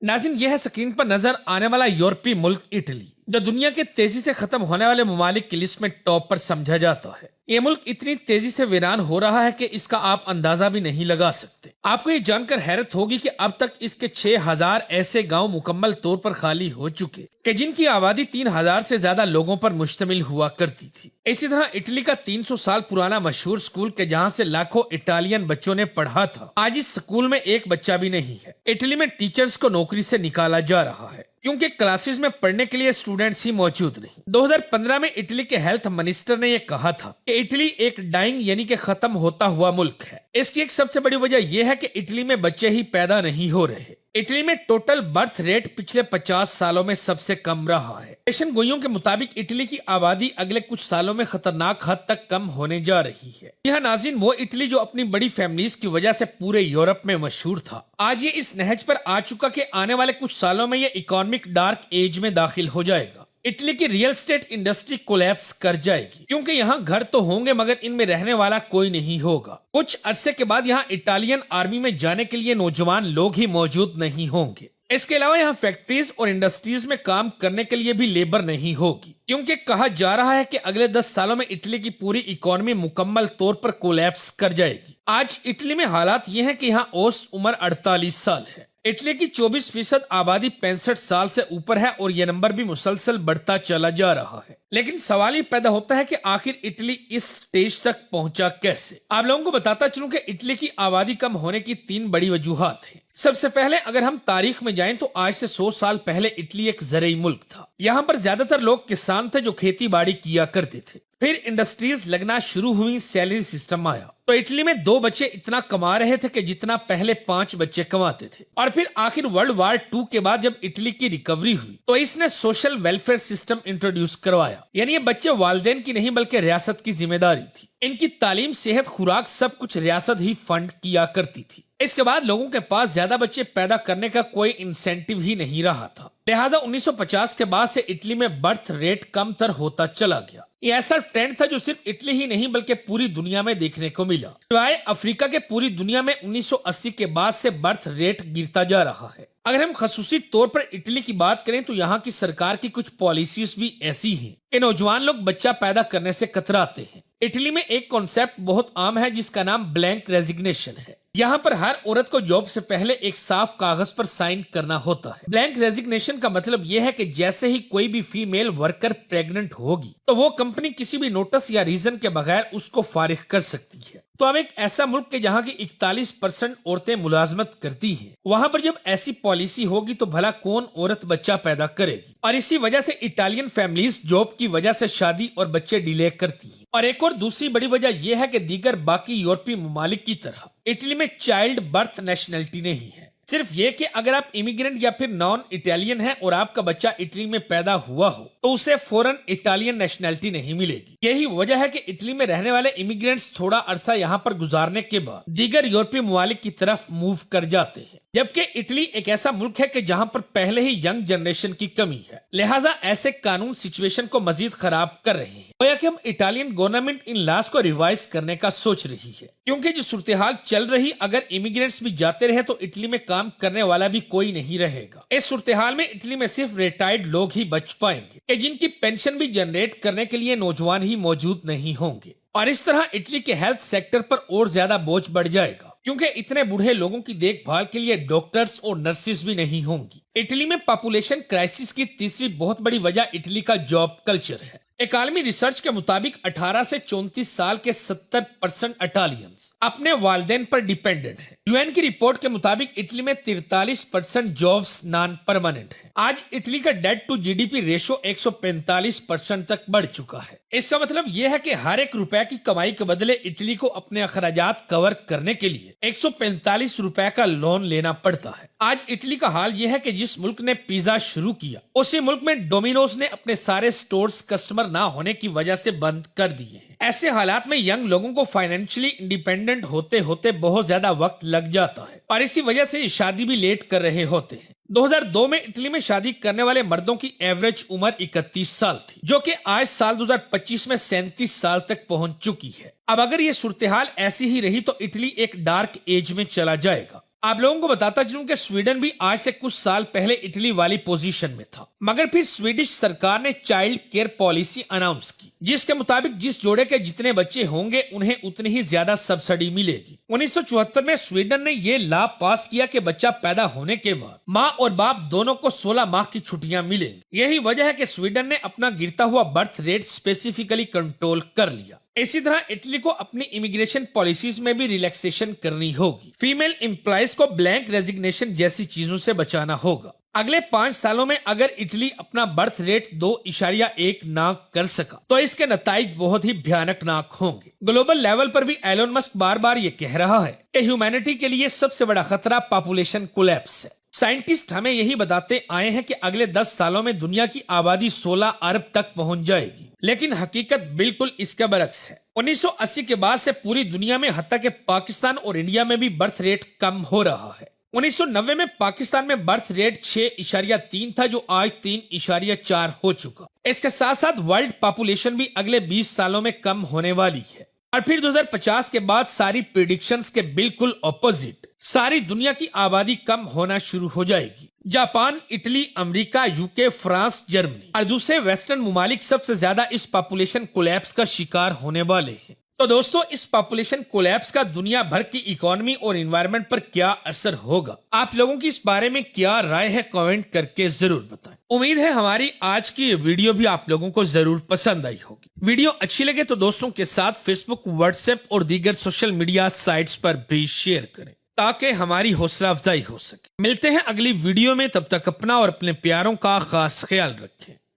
नाज़रीन, यह है स्क्रीन पर नजर आने वाला यूरोपीय मुल्क इटली, जो दुनिया के तेजी से खत्म होने वाले ममालिक की लिस्ट में टॉप पर समझा जाता है। ये मुल्क इतनी तेजी से वीरान हो रहा है कि इसका आप अंदाजा भी नहीं लगा सकते। आपको ये जानकर हैरत होगी कि अब तक इसके 6000 ऐसे गांव मुकम्मल तौर पर खाली हो चुके कि जिनकी आबादी 3000 से ज्यादा लोगों पर मुश्तमिल हुआ करती थी। इसी तरह इटली का 300 साल पुराना मशहूर स्कूल के जहां से लाखों इटालियन बच्चों ने पढ़ा था, आज इस स्कूल में एक बच्चा भी नहीं है। इटली में टीचर्स को नौकरी से निकाला जा रहा है क्योंकि क्लासेस में पढ़ने के लिए स्टूडेंट्स ही मौजूद नहीं। 2015 में इटली के हेल्थ मिनिस्टर ने यह कहा था कि इटली एक डाइंग यानी कि खत्म होता हुआ मुल्क है। इसकी एक सबसे बड़ी वजह यह है कि इटली में बच्चे ही पैदा नहीं हो रहे। इटली में टोटल बर्थ रेट पिछले 50 सालों में सबसे कम रहा है। पेशन गोइयों के मुताबिक इटली की आबादी अगले कुछ सालों में खतरनाक हद तक कम होने जा रही है। यह नाज़रीन वो इटली जो अपनी बड़ी फैमिलीज की वजह से पूरे यूरोप में मशहूर था, आज ये इस नहज पर आ चुका कि आने वाले कुछ सालों में ये इकोनॉमिक डार्क एज में दाखिल हो जाएगा। इटली की रियल एस्टेट इंडस्ट्री कोलैप्स कर जाएगी क्योंकि यहाँ घर तो होंगे मगर इनमें रहने वाला कोई नहीं होगा। कुछ अरसे के बाद यहाँ इटालियन आर्मी में जाने के लिए नौजवान लोग ही मौजूद नहीं होंगे। इसके अलावा यहाँ फैक्ट्रीज और इंडस्ट्रीज में काम करने के लिए भी लेबर नहीं होगी क्योंकि कहा जा रहा है कि अगले 10 सालों में इटली की पूरी इकोनॉमी मुकम्मल तौर पर कोलैप्स कर जाएगी। आज इटली में हालात ये हैं कि यहाँ औसत उम्र 48 साल है। इटली की 24% आबादी 65 साल से ऊपर है और यह नंबर भी मुसलसल बढ़ता चला जा रहा है। लेकिन सवाल ये पैदा होता है कि आखिर इटली इस स्टेज तक पहुंचा कैसे। आप लोगों को बताता चलूं कि इटली की आबादी कम होने की 3 बड़ी वजूहात हैं। सबसे पहले अगर हम तारीख में जाएं तो आज से 100 साल पहले इटली एक ज़रई मुल्क था। यहाँ पर ज्यादातर लोग किसान थे जो खेती बाड़ी किया करते थे। फिर इंडस्ट्रीज लगना शुरू हुई, सैलरी सिस्टम आया तो इटली में 2 बच्चे इतना कमा रहे थे कि जितना पहले 5 बच्चे कमाते थे। और फिर आखिर वर्ल्ड वार 2 के बाद जब इटली की रिकवरी हुई तो इसने सोशल वेलफेयर सिस्टम इंट्रोड्यूस करवाया, यानी ये बच्चे वालिदैन की नहीं बल्कि रियासत की जिम्मेदारी थी। इनकी तालीम, सेहत, खुराक सब कुछ रियासत ही फंड किया करती थी। इसके बाद लोगों के पास ज्यादा बच्चे पैदा करने का कोई इंसेंटिव ही नहीं रहा था, लिहाजा 1950 के बाद से इटली में बर्थ रेट कम तर होता चला गया। ये ऐसा ट्रेंड था जो सिर्फ इटली ही नहीं बल्कि पूरी दुनिया में देखने को मिला। सिवाय अफ्रीका के पूरी दुनिया में 1980 के बाद से बर्थ रेट गिरता जा रहा है। अगर हम खसूसी तौर पर इटली की बात करें तो यहाँ की सरकार की कुछ पॉलिसीज भी ऐसी हैं कि नौजवान लोग बच्चा पैदा करने से कतराते हैं। इटली में एक कॉन्सेप्ट बहुत आम है जिसका नाम ब्लैंक रेजिग्नेशन है। यहाँ पर हर औरत को जॉब से पहले एक साफ कागज पर साइन करना होता है। ब्लैंक रेजिग्नेशन का मतलब यह है कि जैसे ही कोई भी फीमेल वर्कर प्रेग्नेंट होगी तो वो कंपनी किसी भी नोटिस या रीजन के बगैर उसको फारिग कर सकती है। तो अब एक ऐसा मुल्क के जहाँ की 41% औरतें मुलाजमत करती हैं, वहाँ पर जब ऐसी पॉलिसी होगी तो भला कौन औरत बच्चा पैदा करेगी। और इसी वजह से इटालियन फैमिलीज जॉब की वजह से शादी और बच्चे डिले करती हैं। और एक और दूसरी बड़ी वजह यह है कि दीगर बाकी यूरोपीय ममालिक की तरह इटली में चाइल्ड बर्थ नेशनलिटी नहीं है। सिर्फ ये कि अगर आप इमिग्रेंट या फिर नॉन इटालियन हैं और आपका बच्चा इटली में पैदा हुआ हो तो उसे फौरन इटालियन नेशनलिटी नहीं मिलेगी। यही वजह है कि इटली में रहने वाले इमिग्रेंट्स थोड़ा अरसा यहाँ पर गुजारने के बाद दीगर यूरोपीय ममालिक की तरफ मूव कर जाते हैं। जबकि इटली एक ऐसा मुल्क है कि जहाँ पर पहले ही यंग जनरेशन की कमी है, लिहाजा ऐसे कानून सिचुएशन को मजीद खराब कर रहे हैं। गोया कि हम इटालियन गवर्नमेंट इन लॉज को रिवाइज करने का सोच रही है क्योंकि जो सूरत-ए-हाल चल रही, अगर इमिग्रेंट्स भी जाते रहे तो इटली में काम करने वाला भी कोई नहीं रहेगा। इस सूरत-ए-हाल में इटली में सिर्फ रिटायर्ड लोग ही बच पाएंगे कि जिनकी पेंशन भी जनरेट करने के लिए नौजवान ही मौजूद नहीं होंगे। और इस तरह इटली के हेल्थ सेक्टर पर और ज्यादा बोझ बढ़ जाएगा क्योंकि इतने बूढ़े लोगों की देखभाल के लिए डॉक्टर्स और नर्सेज भी नहीं होंगी। इटली में पॉपुलेशन क्राइसिस की तीसरी बहुत बड़ी वजह इटली का जॉब कल्चर है। एक आलमी रिसर्च के मुताबिक 18 से 34 साल के 70% इटालियंस अपने वालिदैन पर डिपेंडेंट हैं। यूएन की रिपोर्ट के मुताबिक इटली में 43% जॉब्स नॉन परमानेंट हैं। आज इटली का डेट टू जीडीपी रेशो 145% तक बढ़ चुका है। इसका मतलब यह है कि हर एक रुपए की कमाई के बदले इटली को अपने अखराजात कवर करने के लिए 145 रुपए का लोन लेना पड़ता है। आज इटली का हाल यह है कि जिस मुल्क ने पिज्जा शुरू किया उसी मुल्क में डोमिनोज ने अपने सारे स्टोर्स कस्टमर ना होने की वजह से बंद कर दिए हैं। ऐसे हालात में यंग लोगों को फाइनेंशियली इंडिपेंडेंट होते होते बहुत ज्यादा वक्त लग जाता है और इसी वजह से शादी भी लेट कर रहे होते हैं। 2002 में इटली में शादी करने वाले मर्दों की एवरेज उम्र 31 साल थी, जो कि आज साल 2025 में 37 साल तक पहुंच चुकी है। अब अगर ये सूरत-ए-हाल ऐसी ही रही तो इटली एक डार्क एज में चला जाएगा। आप लोगों को बताता चलूं कि स्वीडन भी आज से कुछ साल पहले इटली वाली पोजीशन में था, मगर फिर स्वीडिश सरकार ने चाइल्ड केयर पॉलिसी अनाउंस की, जिसके मुताबिक जिस जोड़े के जितने बच्चे होंगे उन्हें उतनी ही ज्यादा सब्सिडी मिलेगी। 1974 में स्वीडन ने ये लॉ पास किया कि बच्चा पैदा होने के बाद माँ और बाप दोनों को 16 माह की छुट्टियां मिलेंगी। यही वजह है कि स्वीडन ने अपना गिरता हुआ बर्थ रेट स्पेसिफिकली कंट्रोल कर लिया। इसी तरह इटली को अपनी इमिग्रेशन पॉलिसीज में भी रिलैक्सेशन करनी होगी। फीमेल एम्प्लॉयज को ब्लैंक रेजिग्नेशन जैसी चीजों से बचाना होगा। अगले 5 सालों में अगर इटली अपना बर्थ रेट 2.1 नाक कर सका तो इसके नताइज बहुत ही भयानक नाक होंगे। ग्लोबल लेवल पर भी एलोन मस्क बार बार ये कह रहा है कि ह्यूमैनिटी के लिए सबसे बड़ा खतरा पॉपुलेशन कोलैप्स है। साइंटिस्ट हमें यही बताते आए हैं कि अगले 10 सालों में दुनिया की आबादी 16 अरब तक पहुंच जाएगी, लेकिन हकीकत बिल्कुल इसके बरक्स है। 1980 के बाद से पूरी दुनिया में हत्ता के पाकिस्तान और इंडिया में भी बर्थ रेट कम हो रहा है। 1990 में पाकिस्तान में बर्थ रेट 6.3 था, जो आज 3.4 हो चुका। इसके साथ साथ वर्ल्ड पॉपुलेशन भी अगले 20 सालों में कम होने वाली है। और फिर 2050 के बाद सारी प्रेडिक्शंस के बिल्कुल ऑपोजिट, सारी दुनिया की आबादी कम होना शुरू हो जाएगी। Japan, Italy, America, UK, France, Germany और दूसरे वेस्टर्न मुमालिक सबसे ज्यादा इस पॉपुलेशन कोलैप्स का शिकार होने वाले हैं। तो दोस्तों, इस पॉपुलेशन कोलैप्स का दुनिया भर की इकोनॉमी और एनवायरनमेंट पर क्या असर होगा, आप लोगों की इस बारे में क्या राय है, कमेंट करके जरूर बताएं। उम्मीद है हमारी आज की वीडियो भी आप लोगों को जरूर पसंद आई होगी। वीडियो अच्छी लगे तो दोस्तों के साथ फेसबुक, व्हाट्सएप और दीगर सोशल मीडिया साइट्स पर भी शेयर करें ताकि हमारी हौसला अफजाई हो सके। मिलते हैं अगली वीडियो में, तब तक अपना और अपने प्यारों का खास ख्याल रखें।